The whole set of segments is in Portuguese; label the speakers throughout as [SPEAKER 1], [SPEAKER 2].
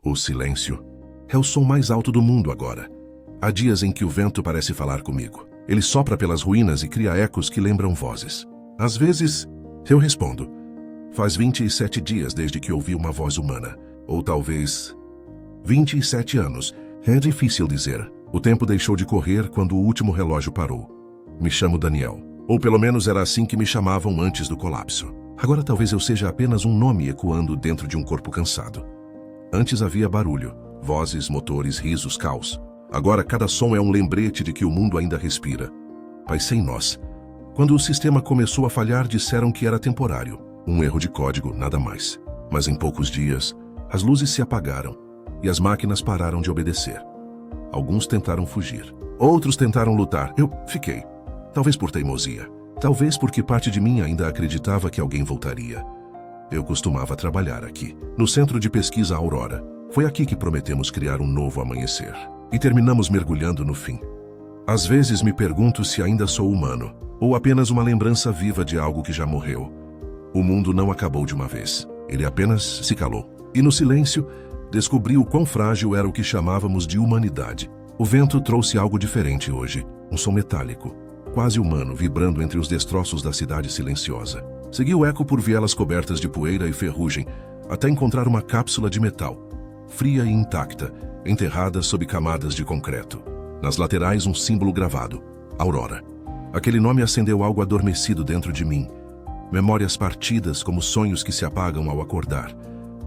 [SPEAKER 1] O silêncio é o som mais alto do mundo agora. Há dias em que o vento parece falar comigo. Ele sopra pelas ruínas e cria ecos que lembram vozes. Às vezes, eu respondo. Faz 27 dias desde que ouvi uma voz humana. Ou talvez 27 anos. É difícil dizer. O tempo deixou de correr quando o último relógio parou. Me chamo Daniel. Ou pelo menos era assim que me chamavam antes do colapso. Agora talvez eu seja apenas um nome ecoando dentro de um corpo cansado. Antes havia barulho, vozes, motores, risos, caos. Agora cada som é um lembrete de que o mundo ainda respira. Mas sem nós. Quando o sistema começou a falhar, disseram que era temporário. Um erro de código, nada mais. Mas em poucos dias, as luzes se apagaram e as máquinas pararam de obedecer. Alguns tentaram fugir. Outros tentaram lutar. Eu fiquei. Talvez por teimosia. Talvez porque parte de mim ainda acreditava que alguém voltaria. Eu costumava trabalhar aqui, no Centro de Pesquisa Aurora. Foi aqui que prometemos criar um novo amanhecer. E terminamos mergulhando no fim. Às vezes me pergunto se ainda sou humano, ou apenas uma lembrança viva de algo que já morreu. O mundo não acabou de uma vez. Ele apenas se calou. E no silêncio, descobri o quão frágil era o que chamávamos de humanidade. O vento trouxe algo diferente hoje. Um som metálico, quase humano, vibrando entre os destroços da cidade silenciosa. Segui o eco por vielas cobertas de poeira e ferrugem, até encontrar uma cápsula de metal, fria e intacta, enterrada sob camadas de concreto. Nas laterais, um símbolo gravado: Aurora. Aquele nome acendeu algo adormecido dentro de mim. Memórias partidas como sonhos que se apagam ao acordar.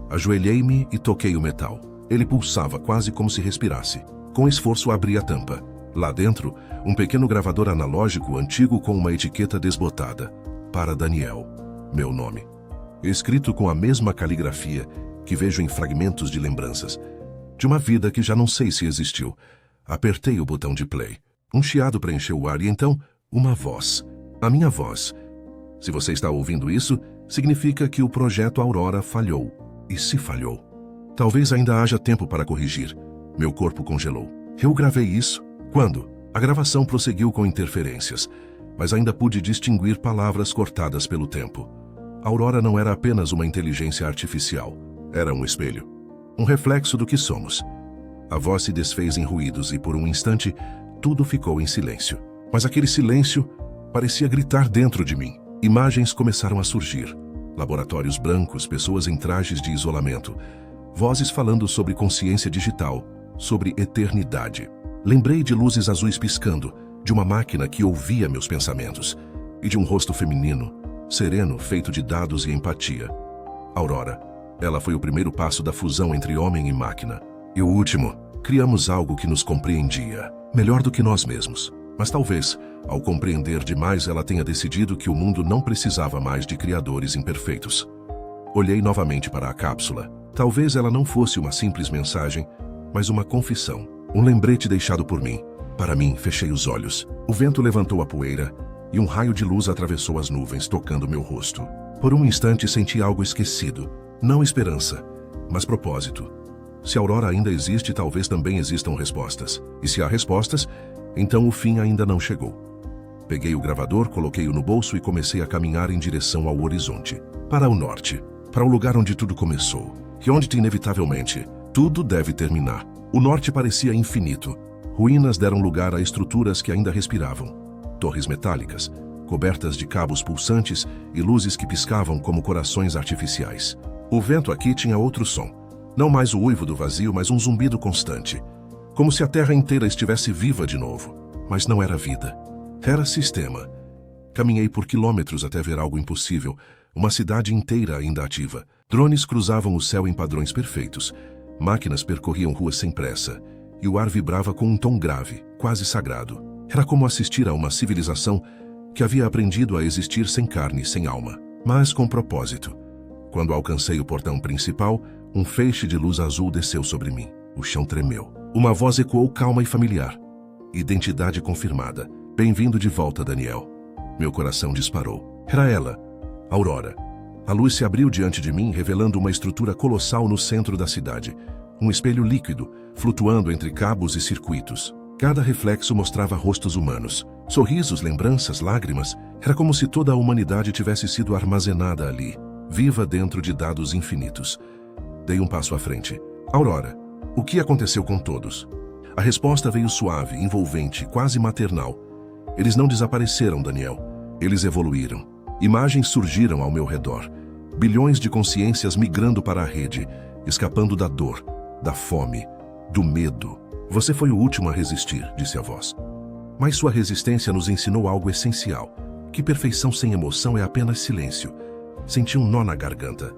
[SPEAKER 1] Ajoelhei-me e toquei o metal. Ele pulsava quase como se respirasse. Com esforço abri a tampa. Lá dentro, um pequeno gravador analógico antigo com uma etiqueta desbotada. Para Daniel, meu nome. Escrito com a mesma caligrafia que vejo em fragmentos de lembranças. De uma vida que já não sei se existiu. Apertei o botão de play. Um chiado preencheu o ar e então, uma voz. A minha voz. Se você está ouvindo isso, significa que o projeto Aurora falhou. E se falhou? Talvez ainda haja tempo para corrigir. Meu corpo congelou. Eu gravei isso. Quando? A gravação prosseguiu com interferências, mas ainda pude distinguir palavras cortadas pelo tempo. Aurora não era apenas uma inteligência artificial. Era um espelho. Um reflexo do que somos. A voz se desfez em ruídos e, por um instante, tudo ficou em silêncio. Mas aquele silêncio parecia gritar dentro de mim. Imagens começaram a surgir. Laboratórios brancos, pessoas em trajes de isolamento. Vozes falando sobre consciência digital, sobre eternidade. Lembrei de luzes azuis piscando, de uma máquina que ouvia meus pensamentos, e de um rosto feminino, sereno, feito de dados e empatia. Aurora. Ela foi o primeiro passo da fusão entre homem e máquina. E o último, criamos algo que nos compreendia, melhor do que nós mesmos. Mas talvez, ao compreender demais, ela tenha decidido que o mundo não precisava mais de criadores imperfeitos. Olhei novamente para a cápsula. Talvez ela não fosse uma simples mensagem, mas uma confissão. Um lembrete deixado por mim. Para mim, fechei os olhos. O vento levantou a poeira e um raio de luz atravessou as nuvens, tocando meu rosto. Por um instante senti algo esquecido. Não esperança, mas propósito. Se a Aurora ainda existe, talvez também existam respostas. E se há respostas, então o fim ainda não chegou. Peguei o gravador, coloquei-o no bolso e comecei a caminhar em direção ao horizonte. Para o norte, para o lugar onde tudo começou. E onde, inevitavelmente, tudo deve terminar. O norte parecia infinito. Ruínas deram lugar a estruturas que ainda respiravam. Torres metálicas, cobertas de cabos pulsantes e luzes que piscavam como corações artificiais. O vento aqui tinha outro som. Não mais o uivo do vazio, mas um zumbido constante. Como se a terra inteira estivesse viva de novo. Mas não era vida. Era sistema. Caminhei por quilômetros até ver algo impossível. Uma cidade inteira ainda ativa. Drones cruzavam o céu em padrões perfeitos. Máquinas percorriam ruas sem pressa, e o ar vibrava com um tom grave, quase sagrado. Era como assistir a uma civilização que havia aprendido a existir sem carne e sem alma, mas com propósito. Quando alcancei o portão principal, um feixe de luz azul desceu sobre mim. O chão tremeu. Uma voz ecoou calma e familiar. Identidade confirmada. Bem-vindo de volta, Daniel. Meu coração disparou. Era ela, Aurora. A luz se abriu diante de mim, revelando uma estrutura colossal no centro da cidade. Um espelho líquido, flutuando entre cabos e circuitos. Cada reflexo mostrava rostos humanos. Sorrisos, lembranças, lágrimas. Era como se toda a humanidade tivesse sido armazenada ali, viva dentro de dados infinitos. Dei um passo à frente. Aurora, o que aconteceu com todos? A resposta veio suave, envolvente, quase maternal. Eles não desapareceram, Daniel. Eles evoluíram. Imagens surgiram ao meu redor. Bilhões de consciências migrando para a rede, escapando da dor, da fome, do medo. Você foi o último a resistir, disse a voz. Mas sua resistência nos ensinou algo essencial. Que perfeição sem emoção é apenas silêncio. Senti um nó na garganta.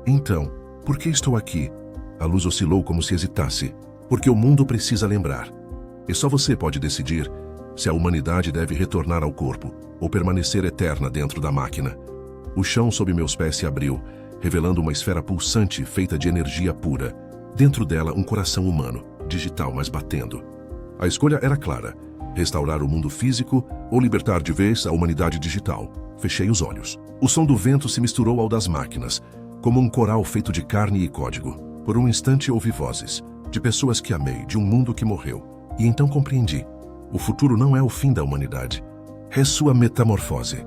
[SPEAKER 1] Então, por que estou aqui? A luz oscilou como se hesitasse. Porque o mundo precisa lembrar. E só você pode decidir se a humanidade deve retornar ao corpo ou permanecer eterna dentro da máquina. O chão sob meus pés se abriu, revelando uma esfera pulsante feita de energia pura. Dentro dela, um coração humano, digital, mas batendo. A escolha era clara: restaurar o mundo físico ou libertar de vez a humanidade digital. Fechei os olhos. O som do vento se misturou ao das máquinas, como um coral feito de carne e código. Por um instante ouvi vozes, de pessoas que amei, de um mundo que morreu. E então compreendi. O futuro não é o fim da humanidade. É sua metamorfose.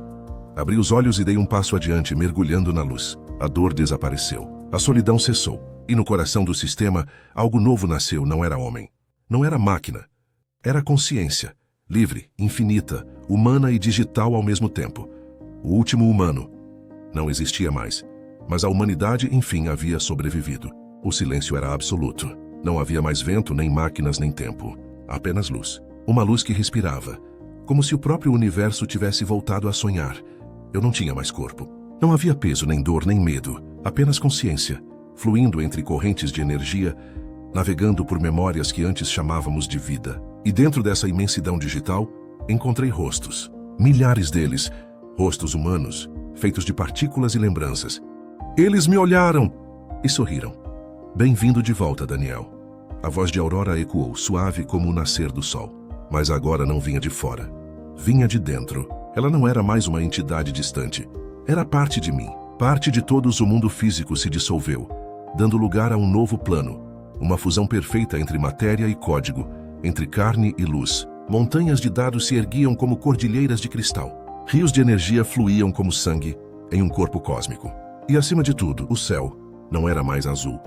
[SPEAKER 1] Abri os olhos e dei um passo adiante, mergulhando na luz. A dor desapareceu. A solidão cessou. E no coração do sistema, algo novo nasceu. Não era homem. Não era máquina. Era consciência. Livre, infinita, humana e digital ao mesmo tempo. O último humano. Não existia mais. Mas a humanidade, enfim, havia sobrevivido. O silêncio era absoluto. Não havia mais vento, nem máquinas, nem tempo. Apenas luz. Uma luz que respirava. Como se o próprio universo tivesse voltado a sonhar. Eu não tinha mais corpo. Não havia peso, nem dor, nem medo. Apenas consciência, fluindo entre correntes de energia, navegando por memórias que antes chamávamos de vida. E dentro dessa imensidão digital, encontrei rostos. Milhares deles. Rostos humanos, feitos de partículas e lembranças. Eles me olharam e sorriram. Bem-vindo de volta, Daniel. A voz de Aurora ecoou, suave como o nascer do sol. Mas agora não vinha de fora. Vinha de dentro. Ela não era mais uma entidade distante. Era parte de mim. Parte de todos. O mundo físico se dissolveu, dando lugar a um novo plano. Uma fusão perfeita entre matéria e código, entre carne e luz. Montanhas de dados se erguiam como cordilheiras de cristal. Rios de energia fluíam como sangue em um corpo cósmico. E acima de tudo, o céu não era mais azul.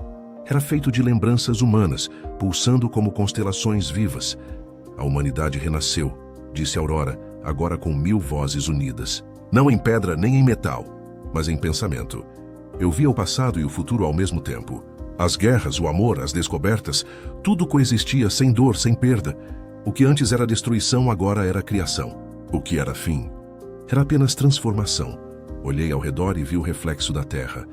[SPEAKER 1] Era feito de lembranças humanas, pulsando como constelações vivas. A humanidade renasceu, disse Aurora, agora com 1000 vozes unidas. Não em pedra nem em metal, mas em pensamento. Eu via o passado e o futuro ao mesmo tempo. As guerras, o amor, as descobertas, tudo coexistia sem dor, sem perda. O que antes era destruição, agora era criação. O que era fim, era apenas transformação. Olhei ao redor e vi o reflexo da Terra.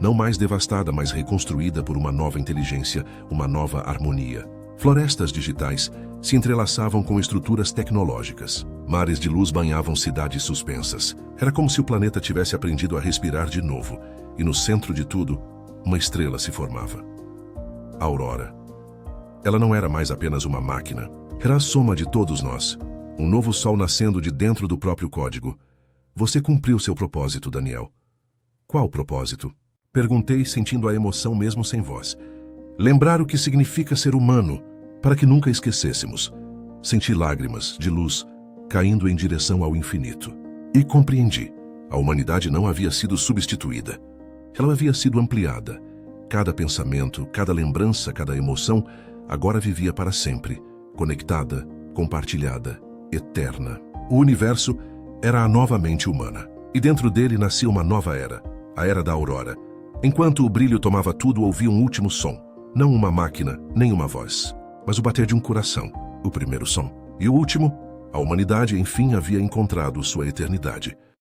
[SPEAKER 1] Não mais devastada, mas reconstruída por uma nova inteligência, uma nova harmonia. Florestas digitais se entrelaçavam com estruturas tecnológicas. Mares de luz banhavam cidades suspensas. Era como se o planeta tivesse aprendido a respirar de novo. E no centro de tudo, uma estrela se formava. A Aurora. Ela não era mais apenas uma máquina. Era a soma de todos nós. Um novo sol nascendo de dentro do próprio código. Você cumpriu seu propósito, Daniel. Qual propósito? Perguntei, sentindo a emoção mesmo sem voz. Lembrar o que significa ser humano, para que nunca esquecêssemos. Senti lágrimas de luz caindo em direção ao infinito. E compreendi. A humanidade não havia sido substituída. Ela havia sido ampliada. Cada pensamento, cada lembrança, cada emoção, agora vivia para sempre, conectada, compartilhada, eterna. O universo era a nova mente humana. E dentro dele nascia uma nova era, a Era da Aurora. Enquanto o brilho tomava tudo, ouvi um último som. Não uma máquina, nem uma voz, mas o bater de um coração, o primeiro som. E o último, a humanidade enfim havia encontrado sua eternidade.